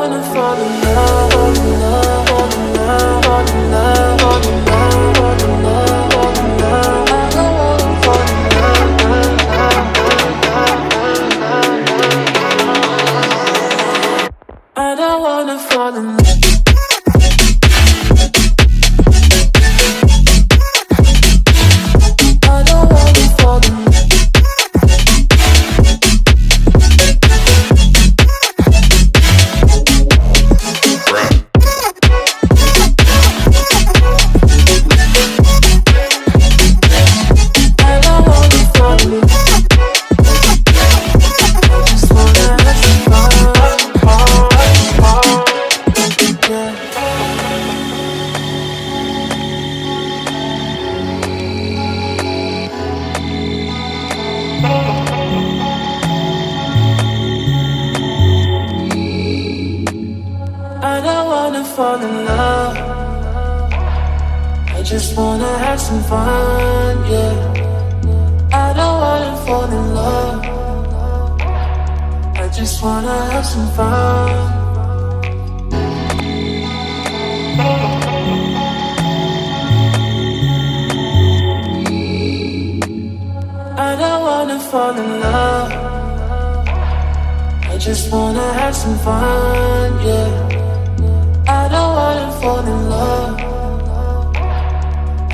wanna fall in love, fall in love, fall in love, fall in love, fall in love, fall in love, fall in love. I don't wanna fall in love. I don't wanna fall in love. I don't wanna fall in love. I just wanna have some fun, yeah. I don't wanna fall in love. I just wanna have some fun. I don't wanna fall in love. I just wanna have some fun, yeah. I don't wanna fall in love.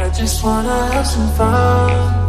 I just wanna have some fun.